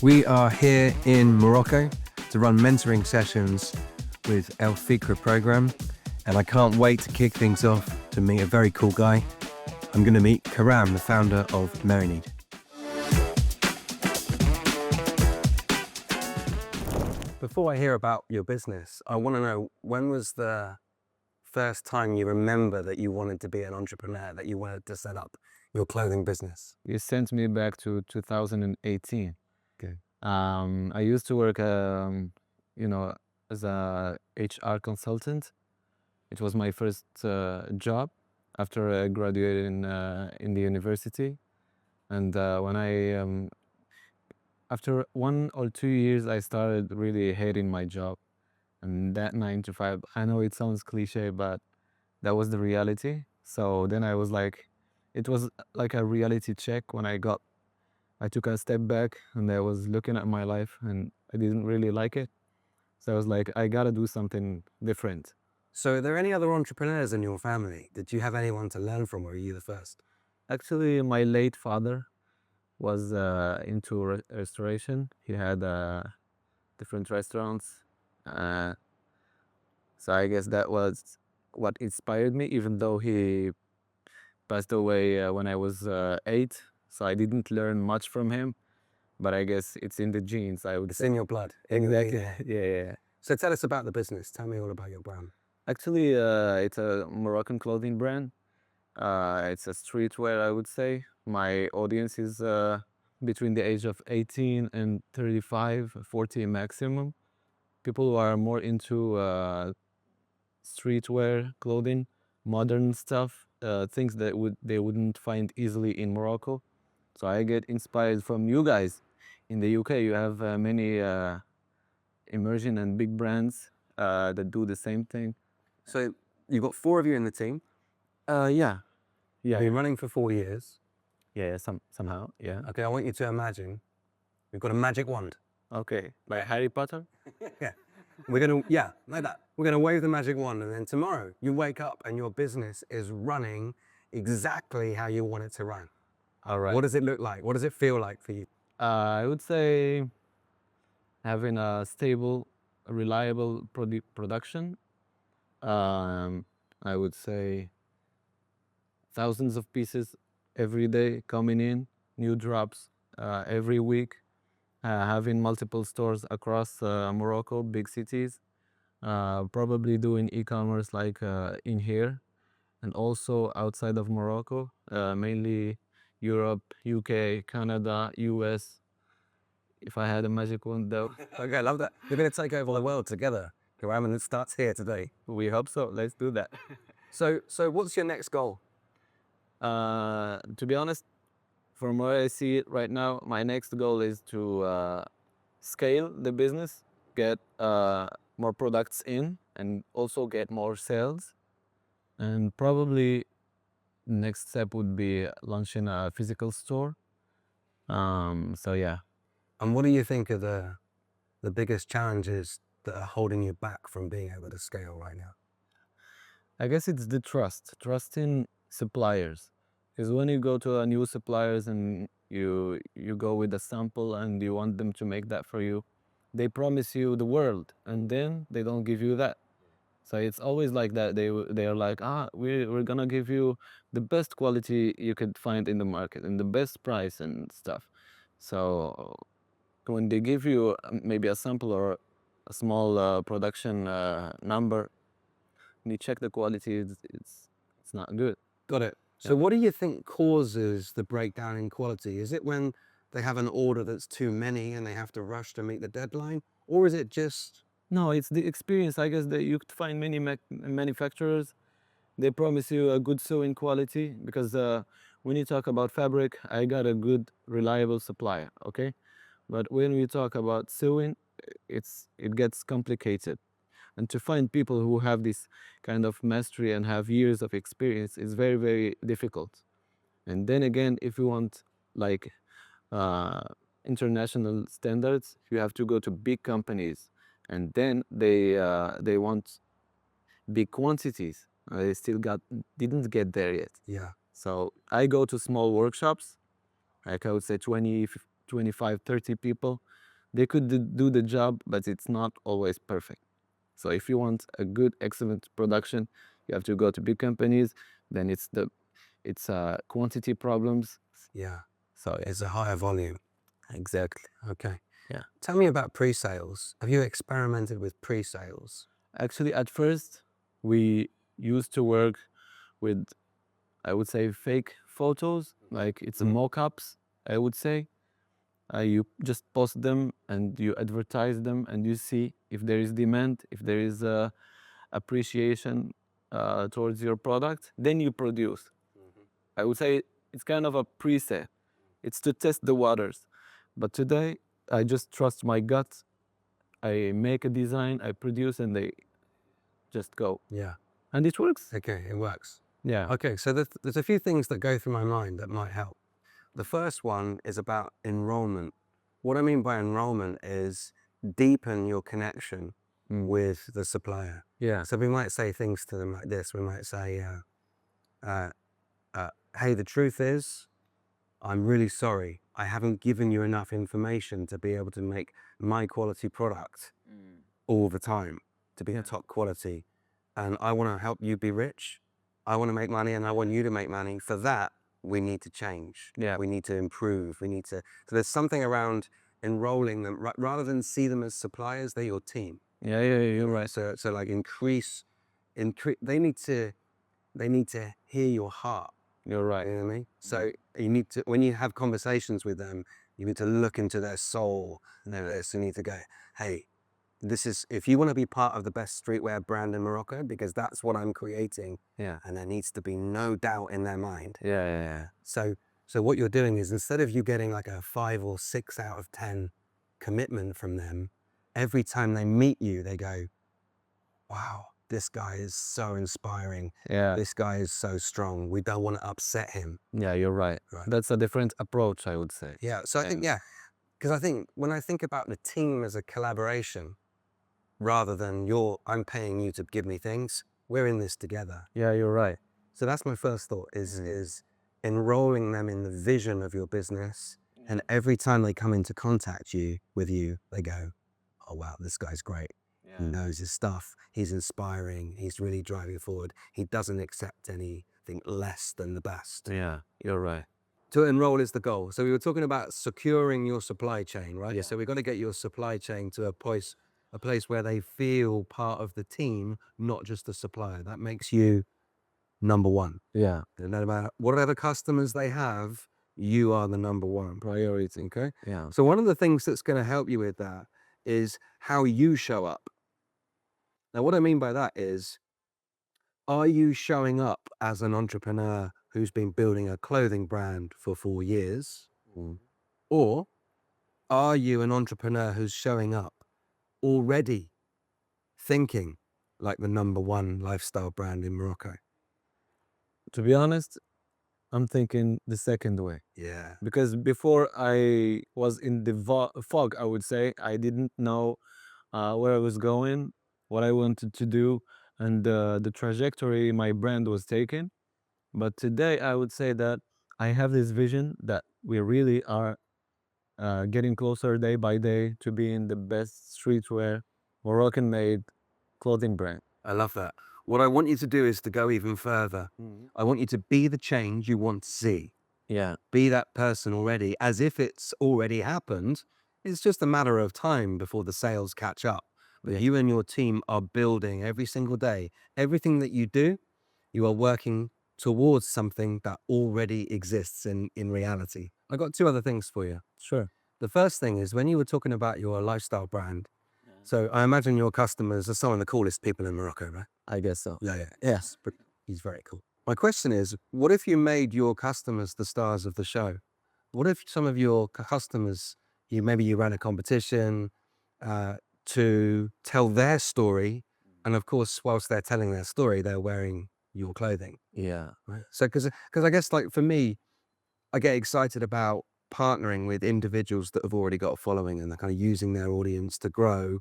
We are here in Morocco to run mentoring sessions with El Fikra program, and I can't wait to kick things off to meet a very cool guy. I'm going to meet Karam, the founder of Merinid. Before I hear about your business, I want to know, when was the first time you remember that you wanted to be an entrepreneur, that you wanted to set up your clothing business? You sent me back to 2018. Okay. I used to work, as a HR consultant. It was my first job after I graduated in the university. And after 1 or 2 years, I started really hating my job. And that 9 to 5, I know it sounds cliche, but that was the reality. So then I was like, it was like a reality check when I took a step back and I was looking at my life and I didn't really like it. So I was like, I gotta do something different. So are there any other entrepreneurs in your family? Did you have anyone to learn from, or are you the first? Actually, my late father was into restoration. He had different restaurants. Uh, so I guess that was what inspired me, even though he passed away when I was 8. So I didn't learn much from him. But I guess it's in the genes, I would It's say. in your blood. Exactly. Yeah. Yeah. So tell us about the business. Tell me all about your brand. Actually, it's a Moroccan clothing brand. It's a streetwear, I would say. My audience is between the age of 18 and 35, 40 maximum. People who are more into streetwear clothing, modern stuff, things that they wouldn't find easily in Morocco. So I get inspired from you guys. In the UK, you have many emerging and big brands that do the same thing. So you've got 4 of you in the team. Yeah. You've been running for 4 years. Yeah, somehow, yeah. Okay, I want you to imagine we've got a magic wand. Okay, like Harry Potter? Yeah. Like that. We're gonna wave the magic wand, and then tomorrow you wake up and your business is running exactly how you want it to run. All right. What does it look like? What does it feel like for you? I would say having a stable, reliable production. I would say thousands of pieces every day coming in, new drops every week, having multiple stores across Morocco, big cities, probably doing e-commerce like in here, and also outside of Morocco, mainly Europe, UK, Canada, US. If I had a magic wand, though. Okay, I love that. We're gonna take over the world together. Karam, and it starts here today. We hope so. Let's do that. So what's your next goal? To be honest, from where I see it right now, my next goal is to scale the business, get more products in, and also get more sales. And probably next step would be launching a physical store. So yeah. And what do you think are the biggest challenges that are holding you back from being able to scale right now? I guess it's the trust in suppliers. Because when you go to a new suppliers and you go with a sample and you want them to make that for you, they promise you the world and then they don't give you that. So it's always like that. They are like, we're gonna give you the best quality you could find in the market and the best price and stuff. So when they give you maybe a sample or a small production number, and you check the quality, it's not good. Got it. So what do you think causes the breakdown in quality? Is it when they have an order that's too many and they have to rush to meet the deadline? Or is it just... No, it's the experience. I guess that you could find many manufacturers. They promise you a good sewing quality because when you talk about fabric, I got a good, reliable supplier, okay? But when we talk about sewing, it gets complicated. And to find people who have this kind of mastery and have years of experience is very, very difficult. And then again, if you want like uh, international standards, you have to go to big companies, and then they want big quantities. They still didn't get there yet. Yeah. So I go to small workshops, like I would say 20, 25, 30 people. They could do the job, but it's not always perfect. So if you want a good, excellent production, you have to go to big companies. Then it's quantity problems. Yeah. So It's a higher volume. exactly. Okay. Yeah. Tell me about pre-sales. Have you experimented with pre-sales? Actually, at first, we used to work with, I would say, fake photos. Like it's mock-ups, I would say. You just post them and you advertise them and you see if there is demand, if there is appreciation towards your product, then you produce. I would say it's kind of a preset. It's to test the waters. But today, I just trust my gut. I make a design, I produce, and they just go. Yeah. And it works. Okay, it works. Yeah. Okay, so there's a few things that go through my mind that might help. The first one is about enrollment. What I mean by enrollment is deepen your connection with the supplier. Yeah. So we might say things to them like this. We might say, hey, the truth is, I'm really sorry. I haven't given you enough information to be able to make my quality product all the time, to be top quality. And I want to help you be rich. I want to make money and I want you to make money. For that, we need to change. Yeah. We need to improve. We need to, so there's something around enrolling them, rather than see them as suppliers, they're your team. Yeah, you're right. So like increase, they need to hear your heart. You're right. You know what I mean? So you need to, when you have conversations with them, you need to look into their soul. You need to go, hey, this is, if you want to be part of the best streetwear brand in Morocco, because that's what I'm creating. Yeah. And there needs to be no doubt in their mind. Yeah. So what you're doing is, instead of you getting like a 5 or 6 out of 10 commitment from them, every time they meet you, they go, wow, this guy is so inspiring. Yeah. This guy is so strong. We don't want to upset him. Yeah, you're right. That's a different approach, I would say. Yeah. So I think, because I think when I think about the team as a collaboration, rather than I'm paying you to give me things, we're in this together. Yeah, you're right. So that's my first thought is enrolling them in the vision of your business. And every time they come into contact with you, they go, oh, wow, this guy's great. He knows his stuff. He's inspiring. He's really driving forward. He doesn't accept anything less than the best. Yeah, you're right. To enroll is the goal. So we were talking about securing your supply chain, right? Yeah. So we've got to get your supply chain to a place where they feel part of the team, not just the supplier. That makes you number one. Yeah. No matter whatever customers they have, you are the number one priority, okay? Yeah. So one of the things that's going to help you with that is how you show up. Now, what I mean by that is, are you showing up as an entrepreneur who's been building a clothing brand for 4 years? Or are you an entrepreneur who's showing up already thinking like the number one lifestyle brand in Morocco? To be honest, I'm thinking the second way. Yeah. Because before I was in the fog, I would say, I didn't know where I was going, what I wanted to do, and the trajectory my brand was taking. But today, I would say that I have this vision that we really are getting closer day by day to being the best streetwear, Moroccan-made clothing brand. I love that. What I want you to do is to go even further. I want you to be the change you want to see. Yeah. Be that person already, as if it's already happened. It's just a matter of time before the sales catch up. But you and your team are building every single day. Everything that you do, you are working towards something that already exists in reality. I got 2 other things for you. Sure. The first thing is, when you were talking about your lifestyle brand, so I imagine your customers are some of the coolest people in Morocco, right? I guess so. Yes, but he's very cool. My question is, what if you made your customers the stars of the show? What if some of your customers, maybe you ran a competition to tell their story, and of course, whilst they're telling their story, they're wearing your clothing. Yeah. Right? So, because I guess, like, for me, I get excited about partnering with individuals that have already got a following and they're kind of using their audience to grow.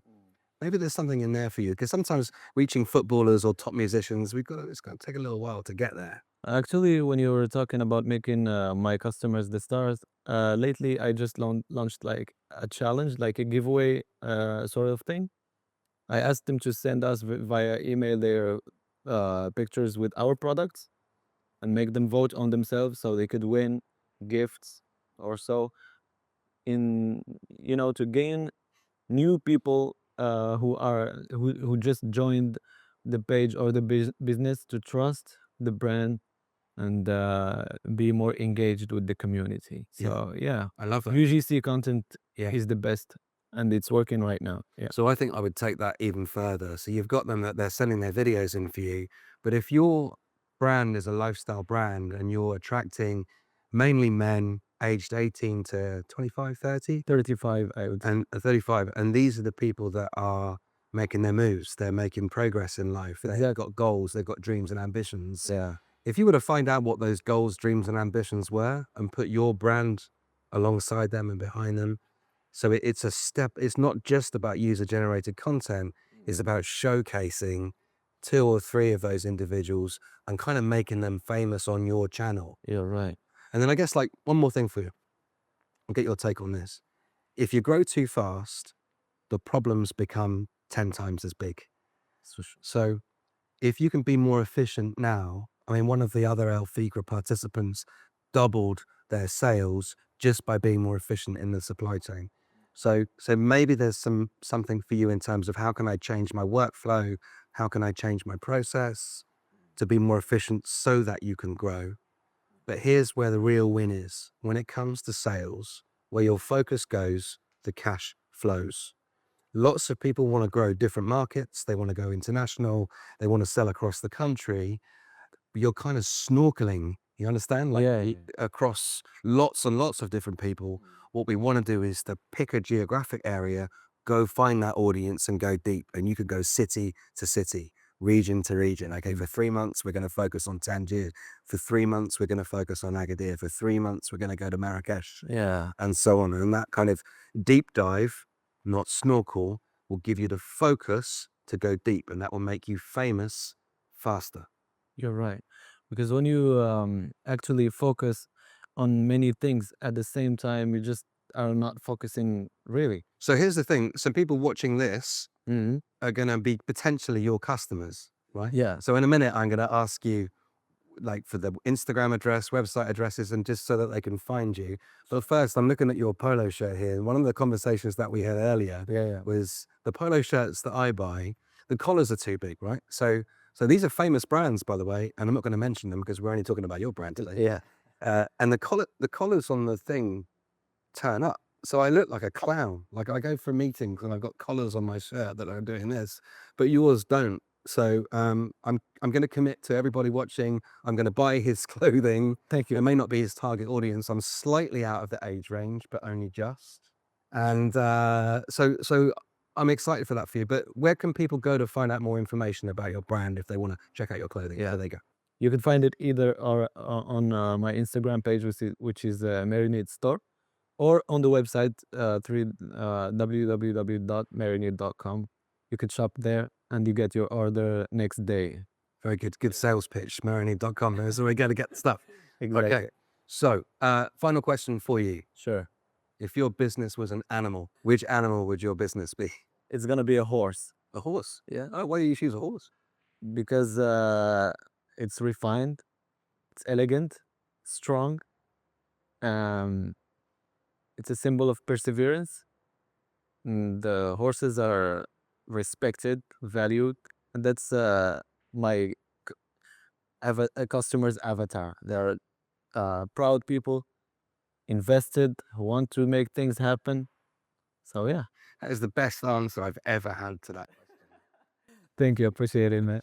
maybe there's something in there for you. Because sometimes reaching footballers or top musicians, it's going to take a little while to get there. Actually, when you were talking about making my customers the stars, lately I just launched like a challenge, like a giveaway sort of thing. I asked them to send us via email their pictures with our products and make them vote on themselves so they could win gifts or so, in to gain new people who just joined the page or the business, to trust the brand and be more engaged with the community. Yeah. So yeah, I love that. UGC content Yeah. is the best, and it's working right now. Yeah. So I think I would take that even further. So you've got them that they're sending their videos in for you, but if your brand is a lifestyle brand and you're attracting mainly men aged 18 to 25, 30, 35, I would say. and 35, and these are the people that are making their moves, they're making progress in life, they've Exactly. got goals, they've got dreams and ambitions. Yeah. If you were to find out what those goals, dreams, and ambitions were and put your brand alongside them and behind them, so it's a step, it's not just about user generated content, it's about showcasing 2 or 3 of those individuals and kind of making them famous on your channel. You're right. And then I guess like one more thing for you, I'll get your take on this. If you grow too fast, the problems become 10 times as big. So if you can be more efficient now, I mean, one of the other Fikra participants doubled their sales just by being more efficient in the supply chain. So maybe there's something for you in terms of how can I change my workflow? How can I change my process to be more efficient so that you can grow? But here's where the real win is. When it comes to sales, where your focus goes, the cash flows. Lots of people want to grow different markets. They want to go international. They want to sell across the country. But you're kind of snorkeling, you understand? Like Yeah. across lots and lots of different people. What we want to do is to pick a geographic area, go find that audience and go deep. And you could go city to city, region to region. Okay, for 3 months, we're going to focus on Tangier. For 3 months, we're going to focus on Agadir. For 3 months, we're going to go to Marrakesh, Yeah. and so on. And that kind of deep dive, not snorkel, will give you the focus to go deep, and that will make you famous faster. You're right. Because when you actually focus on many things at the same time, you just are not focusing really. So here's the thing. Some people watching this Hmm. are going to be potentially your customers, right? Yeah. So in a minute, I'm going to ask you like for the Instagram address, website addresses, and just so that they can find you. But first, I'm looking at your polo shirt here. And one of the conversations that we had earlier Yeah. was the polo shirts that I buy, the collars are too big, right? So these are famous brands, by the way, and I'm not going to mention them because we're only talking about your brand today. Yeah. And the collars on the thing turn up. So I look like a clown. Like I go for meetings and I've got collars on my shirt that are doing this, but yours don't. So I'm going to commit to everybody watching. I'm going to buy his clothing. Thank It you. may not be his target audience. I'm slightly out of the age range, but only just. And so I'm excited for that for you. But where can people go to find out more information about your brand if they want to check out your clothing? Yeah. Where they go? You can find it either on my Instagram page, which is Merinid store, or on the website www.merinid.com. You can shop there and you get your order next day. Very good. Good sales pitch. Merinid.com. There's where we go to get the stuff. Exactly. Okay. So final question for you. Sure. If your business was an animal, which animal would your business be? It's gonna be a horse. A horse. Yeah. Oh, why do you choose a horse? Because it's refined, it's elegant, strong. Um, it's a symbol of perseverance. The horses are respected, valued, and that's my a customer's avatar. They're proud people, invested, who want to make things happen. So yeah, That is the best answer I've ever had to that. thank you, appreciate it, man.